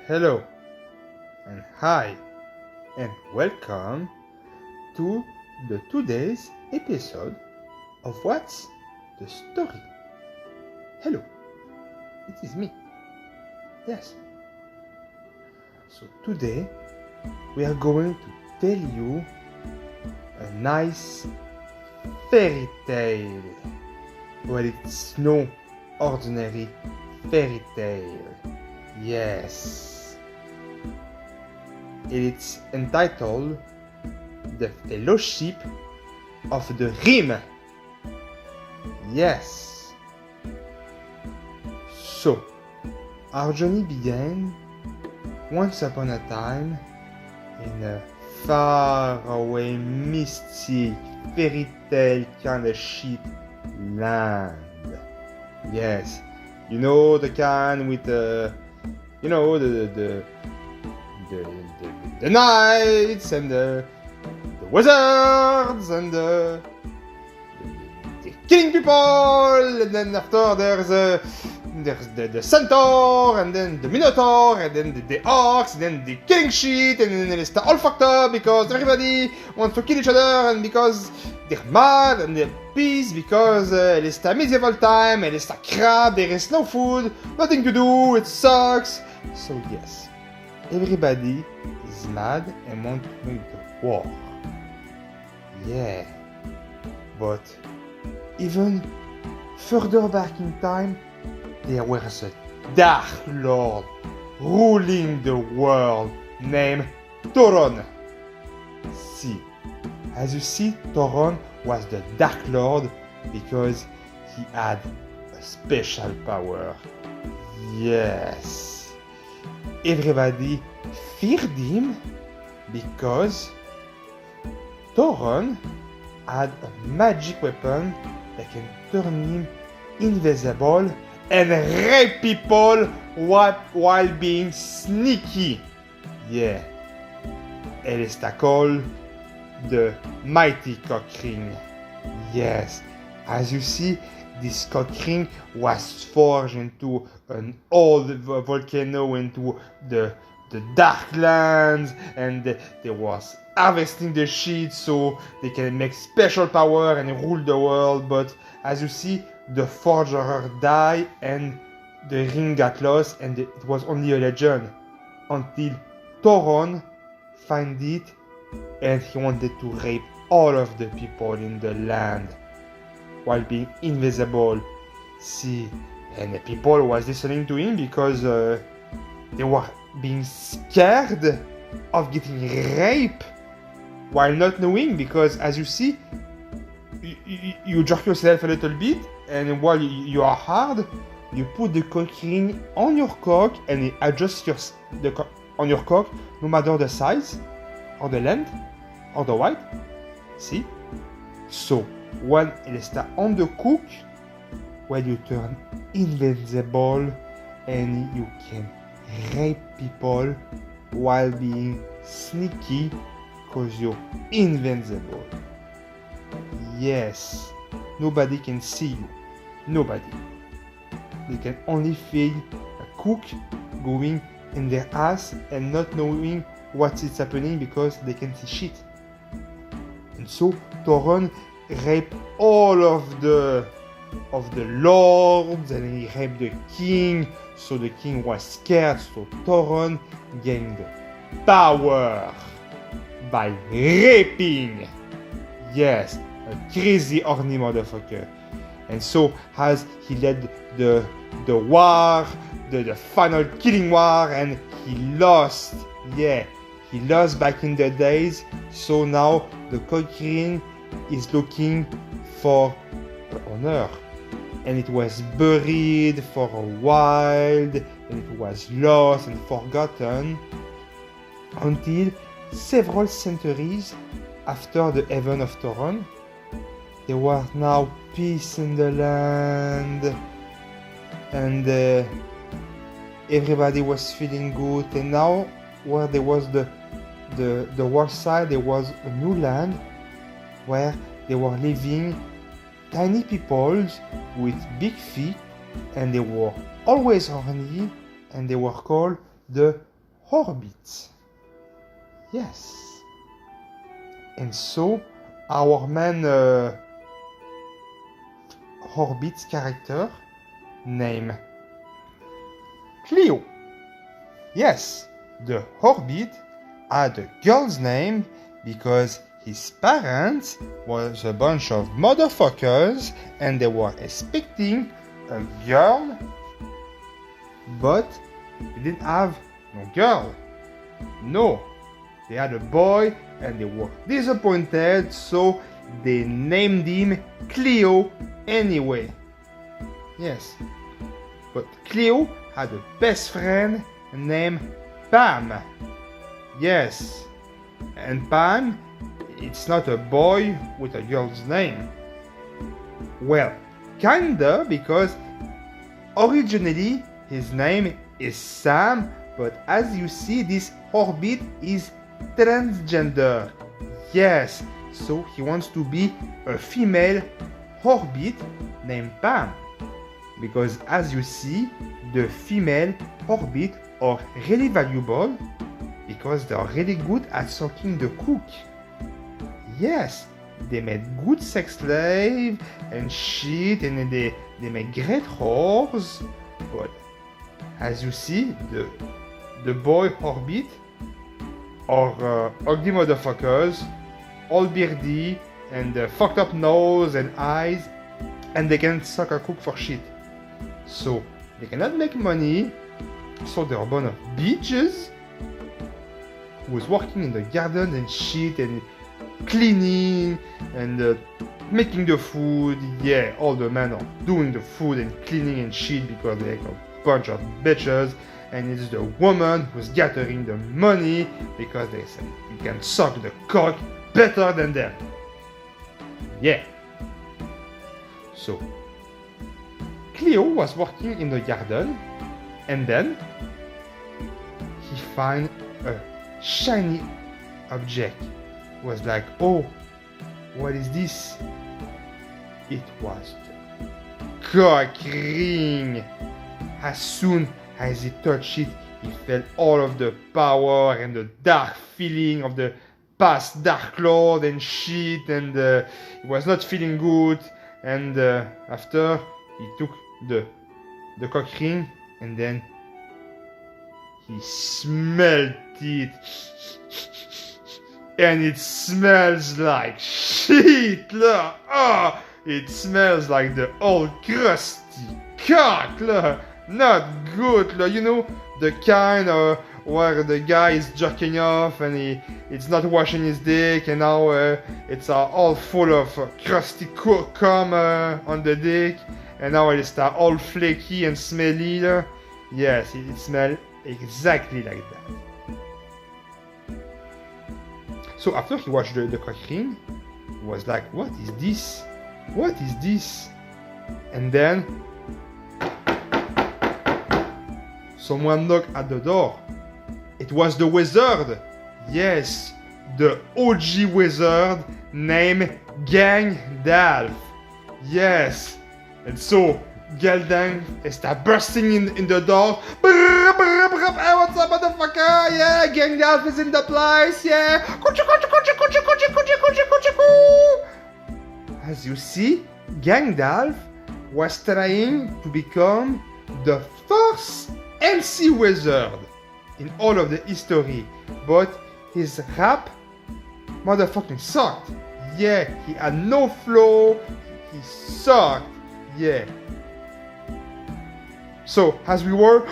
Hello and hi and welcome to the today's episode of What's the Story? Hello, it is me. Yes. So today we are going to tell you a nice fairy tale. Well, it's no ordinary fairy tale. Yes. It's entitled The Fellowship of the Rim. Yes. So, our journey began once upon a time in a faraway, mystic, fairy tale kind of shit land. Yes. You know the kind with the knights and the wizards and the killing people, and then after there's the centaur, and then the minotaur, and then the orcs, and then the killing shit, and then it's all fucked up because everybody wants to kill each other, and because they're mad and they're pissed because it's a medieval time and it's a crap, there is no food, nothing to do, it sucks. So yes, everybody is mad and want to make the war. Yeah, but even further back in time, there was a Dark Lord ruling the world named Thoron. See, as you see, Thoron was the Dark Lord because he had a special power. Yes. Everybody feared him because Thoron had a magic weapon that can turn him invisible and rape people while being sneaky. Yeah. And it's called the Mighty Cock Ring. Yes. As you see, this cock ring was forged into an old volcano, into the dark lands, and they was harvesting the shit so they can make special power and rule the world. But as you see, the forger died and the ring got lost, and it was only a legend until Thoron found it, and he wanted to rape all of the people in the land while being invisible. See, and the people was listening to him because they were being scared of getting raped while not knowing, because as you see, you jerk yourself a little bit, and while you are hard, you put the cock ring on your cock and it adjusts on your cock no matter the size or the length or the height. See? So when it is on the cook, when you turn invisible and you can rape people while being sneaky because you're invincible. Yes, nobody can see you. Nobody. They can only feel a cook going in their ass and not knowing what is happening because they can see shit. And so Thoron raped all of the lords, and he raped the king, so the king was scared, so Thoron gained power by raping. Yes, a crazy horny motherfucker. And so as he led the war, the final killing war, and he lost. Yeah, he lost back in the days, so now the cock ring is looking for honor, and it was buried for a while, and it was lost and forgotten until several centuries after the heaven of Thoron. There was now peace in the land, and everybody was feeling good. And now, where there was the world side, there was a new land where they were living tiny peoples with big feet, and they were always horny, and they were called the orbit. Yes. And so, our main orbit character name Cleo. Yes, the orbit had a girl's name because his parents was a bunch of motherfuckers and they were expecting a girl, but they didn't have no girl. No, they had a boy and they were disappointed, so they named him Cleo anyway. Yes, but Cleo had a best friend named Pam. Yes, and Pam, it's not a boy with a girl's name. Well, kinda, because originally his name is Sam, but as you see, this orbit is transgender. Yes, so he wants to be a female orbit named Pam. Because as you see, the female orbit are really valuable because they are really good at sucking the cook. Yes, they make good sex slave and shit, and they make great whores. But as you see, the boy orbit are ugly motherfuckers, all beardy and fucked up nose and eyes, and they can suck a cook for shit. So they cannot make money, so they're a bunch of bitches who was working in the garden and shit and cleaning and making the food. Yeah, all the men are doing the food and cleaning and shit because they're a bunch of bitches, and it's the woman who's gathering the money because they say you can suck the cock better than them. Yeah. So Cleo was working in the garden, and then he find a shiny object. Was like, oh, what is this? It was the cock ring. As soon as he touched it, he felt all of the power and the dark feeling of the past Dark Lord and shit, and he was not feeling good. And after he took the cock ring, and then he smelled it, and it smells like shit. Look, oh, it smells like the old crusty cock. Look, not good. Look, you know, the kind where the guy is jerking off and it's not washing his dick, and now it's all full of crusty cum on the dick, and now it's all flaky and smelly. Yes, it smells exactly like that. So after he watched the cock ring, he was like, what is this? What is this? And then someone knocked at the door. It was the wizard. Yes, the OG wizard named YoungDouxxx. Yes. And so Galdang started bursting in the door. Hey, what's up, motherfucker? Yeah, YoungDouxxx is in the place. Yeah. As you see, YoungDouxxx was trying to become the first MC wizard in all of the history, but his rap motherfucking sucked. Yeah, he had no flow. He sucked. Yeah. So, as we were,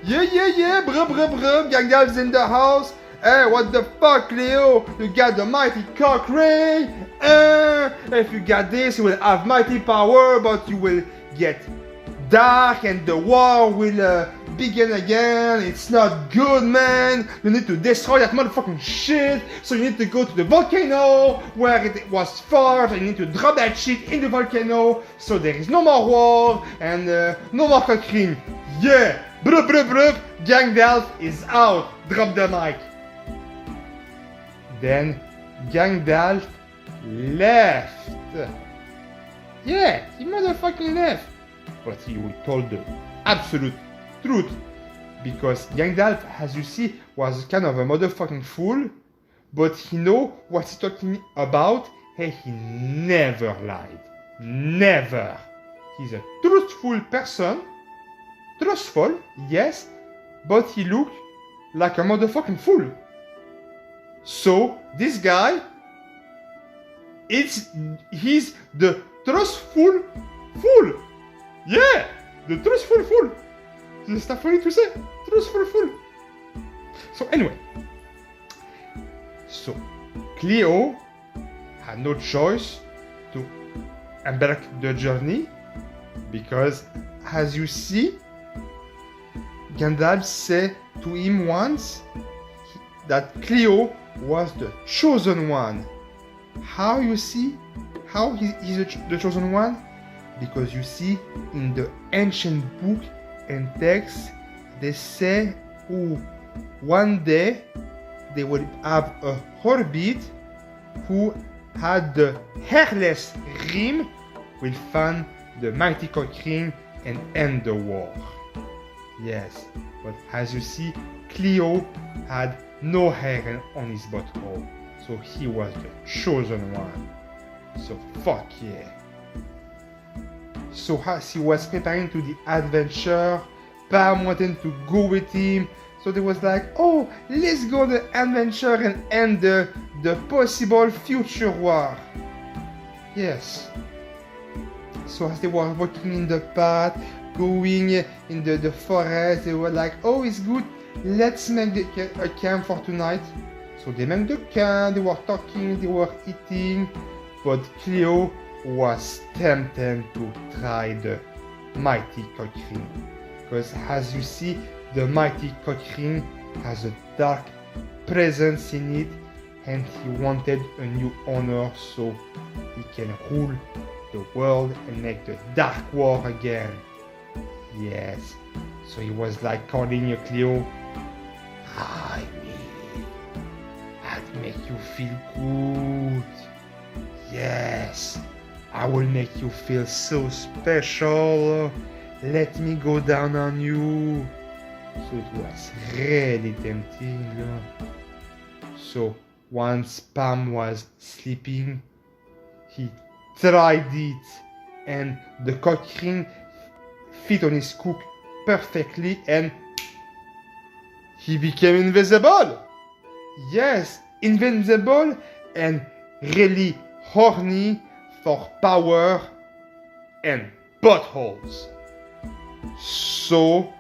yeah, bruh, YoungDouxxx in the house. Hey, what the fuck, Leo? You got the mighty cock ring. If you got this, you will have mighty power, but you will get dark and the war will begin again. It's not good, man. You need to destroy that motherfucking shit. So you need to go to the volcano where it was fought, and you need to drop that shit in the volcano so there is no more war and no more cock ring. Yeah, bruh, YoungDouxxx is out. Drop the mic. Then YoungDouxxx left. Yeah, he motherfucking left. But he told the absolute truth. because YoungDouxxx, as you see, was kind of a motherfucking fool, but he know what he's talking about, and he never lied. Never. He's a truthful person. Truthful, yes, but he looked like a motherfucking fool. So this guy, he's the trustful fool. Yeah, the trustful fool. Is that funny to say? Trustful fool. So anyway, so Cleo had no choice to embark the journey because, as you see, YoungDouxxx said to him once that Cleo was the chosen one. How you see? How he's the chosen one? Because you see, in the ancient book and text, they say, oh, one day they would have a Hobbit who had the hairless rim will find the mighty Cockring and end the war. Yes, but as you see, Cleo had no hair on his butthole, so he was the chosen one. So fuck yeah. So as he was preparing to the adventure, Pam wanted to go with him, so they was like, oh, let's go on the adventure and end the possible future war. Yes. So as they were walking in the path, going in the forest, they were like, oh, it's good, let's make a camp for tonight. So they made the camp, they were talking, they were eating, but Cleo was tempted to try the mighty Cockring. Because as you see, the mighty Cockring has a dark presence in it, and he wanted a new owner so he can rule the world and make the dark war again. Yes, so he was like calling you, Cleo, try me, I'll make you feel good. Yes, I will make you feel so special. Let me go down on you. So it was really tempting. So once Pam was sleeping, he tried it, and the Cockring fit on his cook perfectly, and he became invisible. Yes, invincible and really horny for power and buttholes. So,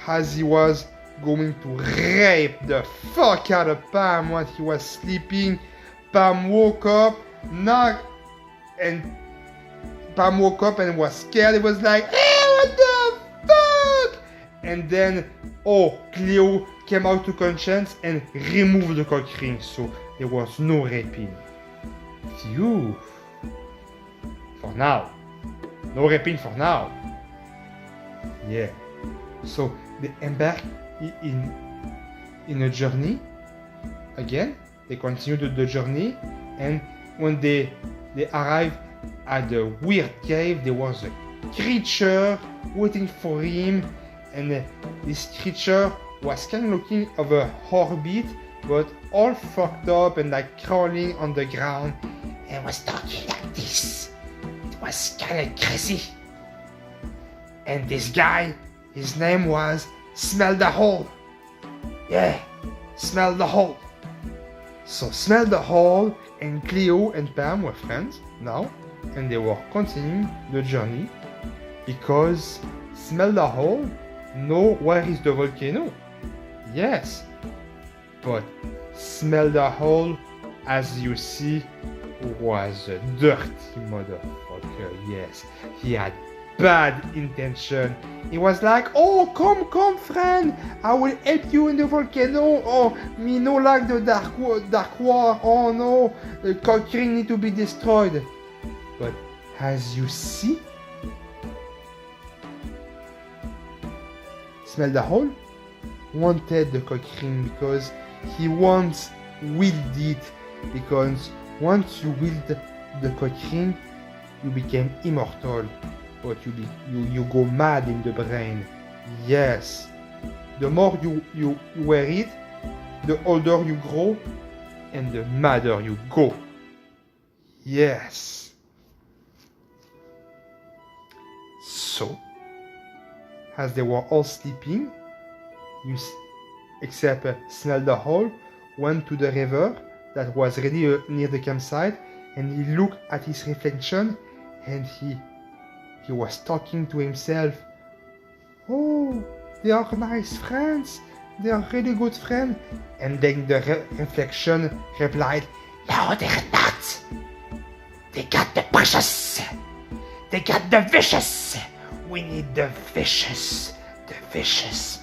as he was going to rape the fuck out of Pam while he was sleeping, Pam woke up, Pam woke up and was scared. It was like, hey, what the fuck? And then, Cleo came out to conscience and removed the Cockring, so there was no raping. Phew. For now. No raping for now. Yeah. So they embark in a journey. Again, they continue the journey, and when they arrive at the weird cave, there was a creature waiting for him, and this creature was kind of looking of a Hobbit, but all fucked up and like crawling on the ground, and was talking like this. It was kind of crazy. And this guy, his name was Smell the Hole. Yeah, Smell the Hole. So Smell the Hole and Cleo and Pam were friends now, and they were continuing the journey because Smell the Hole know where is the volcano. Yes, but Smell the Hole, as you see, was a dirty motherfucker. Yes, he had bad intention. He was like, oh, come friend, I will help you in the volcano. Oh, me no like the dark war. Oh no, the Cockring need to be destroyed. But as you see, Smell the Hole wanted the Cockring because he once willed it, because once you willed the Cockring, you became immortal, but you go mad in the brain. Yes, the more you wear it, the older you grow, and the madder you go. Yes. So, as they were all sleeping, except Smell the Hole, went to the river that was ready near the campsite, and he looked at his reflection, and he was talking to himself. Oh, they are nice friends. They are really good friends. And then the reflection replied, no, they're not. They got the precious. They got the vicious. We need the vicious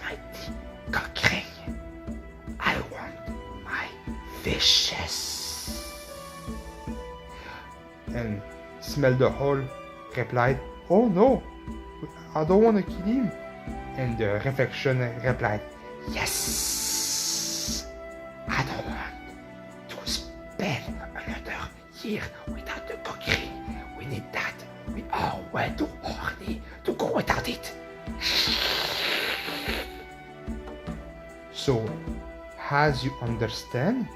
mighty cock ring. I want my vicious. And Smell the Hole replied, oh no, I don't want to kill him. And the reflection replied, yes, I don't want to spend another year without the cock ring. We need that. We are way too horny to go without it. So, as you understand,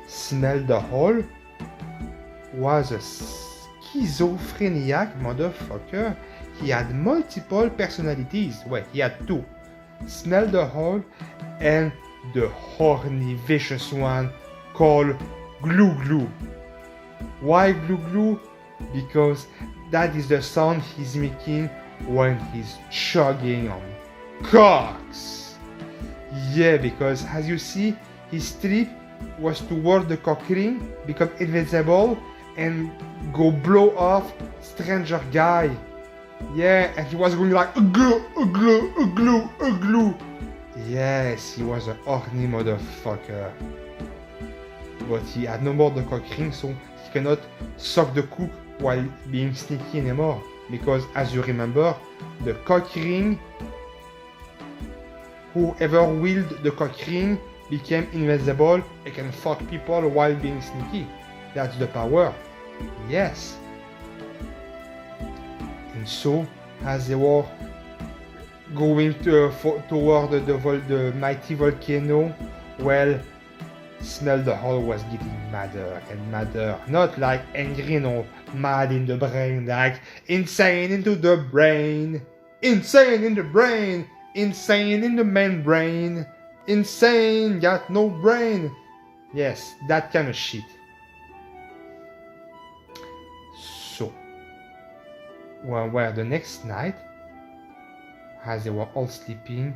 Smell the Hole was a schizophrenic motherfucker. He had multiple personalities. Well, he had two. Smell the Hole and the horny, vicious one called Glue Glue. Why Glue Glue? Because that is the sound he's making when he's chugging on cocks. Yeah, because as you see, his trip was toward the cock ring, become invisible, and go blow off stranger guy. Yeah, and he was going like glue, glue, glue, glue. Yes, he was a horny motherfucker. But he had no more the cock ring, so he cannot suck the cook while being sneaky anymore. Because as you remember, the cock ring, whoever wielded the cock ring became invisible and can fuck people while being sneaky. That's the power. Yes. And so, as they were going toward the mighty volcano, well, Smell the Hole was getting madder and madder. Not like angry, no, mad in the brain, like insane into the brain. Insane in the brain. Insane in the main brain. Insane, got no brain. Yes, that kind of shit. So, well, the next night, as they were all sleeping,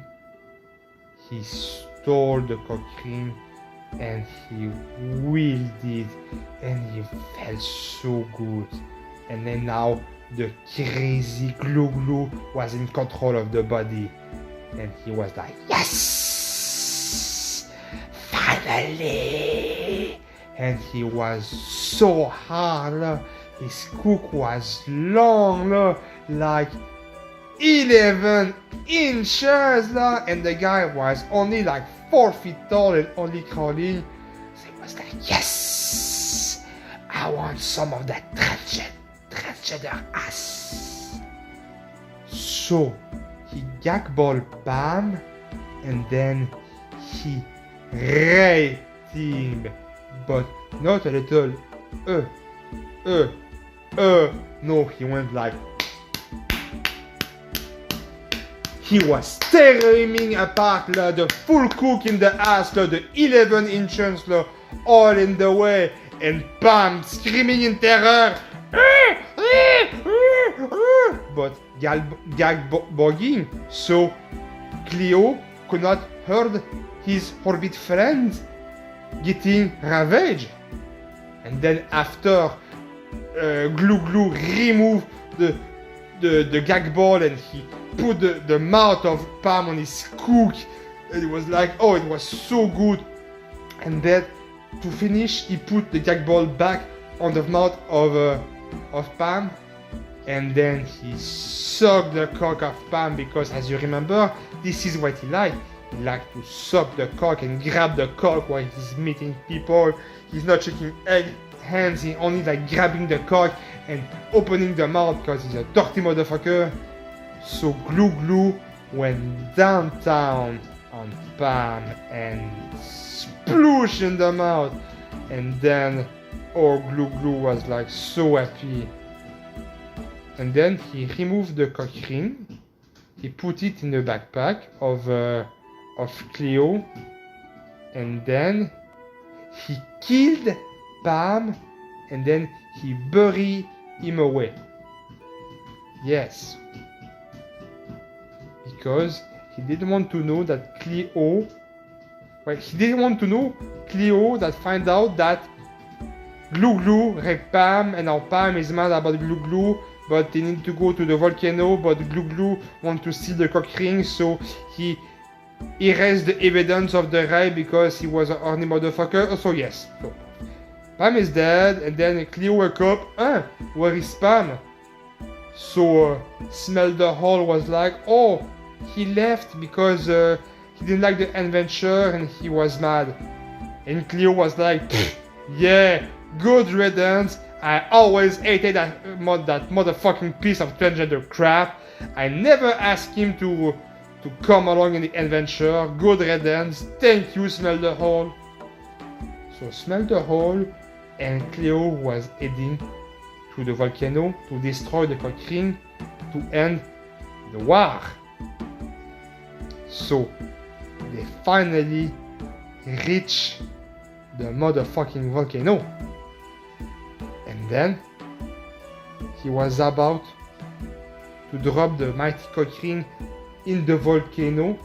he stole the cock ring and he wielded it and he felt so good. And then now the crazy Glue Glue was in control of the body. And he was like, yes! Finally! And he was so hard. His cook was long, like 11 inches, and the guy was only like 4 feet tall and only crawling. So he was like, yes! I want some of that transgender ass. So he gagballed Pam and then he raped him, but not a little no, he went like, he was tearing apart the full cook in the ass, the 11 inches, all in the way, and Pam screaming in terror, but gag-bogging, so Cleo could not heard his Orbit friend getting ravaged. And then after Glue Glue removed the gag ball and he put the mouth of Pam on his cook, and it was like, oh, it was so good. And then to finish, he put the gag ball back on the mouth of Pam, and then he sucked the cock of Pam, because as you remember, this is what he liked. He liked to suck the cock and grab the cock while he's meeting people. He's not shaking hands, he's only like grabbing the cock and opening the mouth because he's a dirty motherfucker. So Glue Glue went downtown on Pam and sploosh in the mouth. And then our Glue was like so happy. And then he removed the cock ring. He put it in the backpack of Cleo. And then he killed Pam. And then he buried him away. Yes. Because he didn't want to know that Cleo... Well, he didn't want to know Cleo that find out that Glue raped Pam, and now Pam is mad about Glue, but they need to go to the volcano, but Glue want to steal the cock ring, so he erased the evidence of the rape because he was a horny motherfucker. So yes, so Pam is dead, and then Cleo woke up. Where is Pam? So Smell the Hole was like, oh, he left because he didn't like the adventure and he was mad. And Cleo was like, yeah, good riddance. I always hated that motherfucking piece of transgender crap. I never asked him to come along in the adventure. Good riddance. Thank you, Smell the Hole. So Smell the Hole and Cleo was heading to the volcano to destroy the cock ring to end the war. So they finally reach the motherfucking volcano. And then he was about to drop the mighty cock ring in the volcano,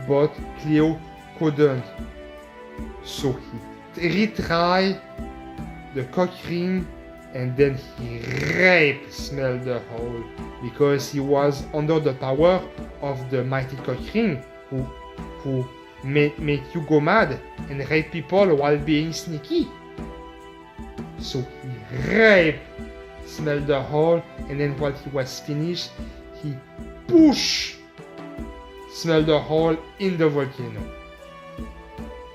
but Cleo couldn't. So he retried the cock ring, and then he raped Smell the Hole because he was under the power of the mighty cock ring who make you go mad and rape people while being sneaky. So he raped Smell the Hole, and then while he was finished, he pushed Smell the Hole in the volcano.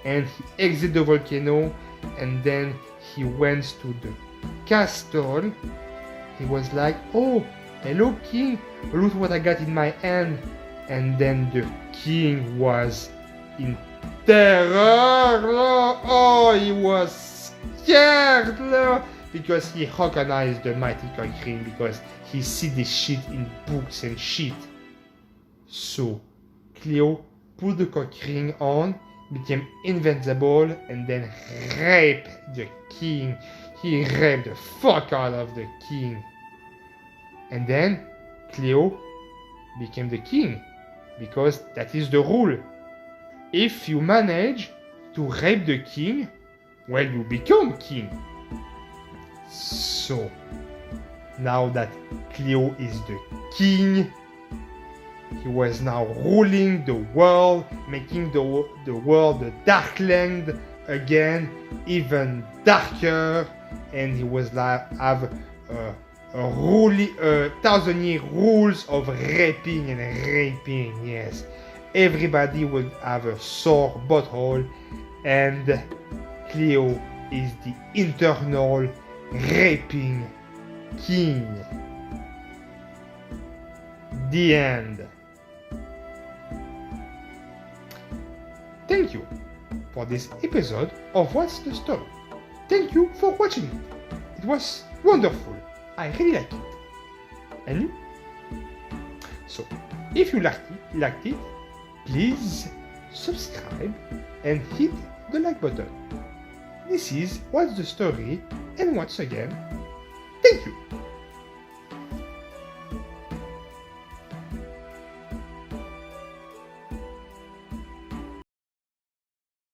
And he exited the volcano, and then he went to the castle. He was like, oh, hello king, look what I got in my hand. And then the king was in terror. Oh, he was scared because he recognized the mighty cock ring because he see this shit in books and shit. So Cleo put the cock ring on, became invincible, and then raped the king. He raped the fuck out of the king. And then Cleo became the king because that is the rule. If you manage to rape the king, well, you become king. So now that Cleo is the king, he was now ruling the world, making the world the dark land again, even darker, and he was like have a 1,000-year rules of raping. Yes, everybody will have a sore butthole, and Cleo is the internal raping king. The end. Thank you for this episode of What's the Story. Thank you for watching it. It was wonderful. I really liked it. And you? So, if you liked it, please subscribe and hit the like button. This is What's the Story, and once again, thank you.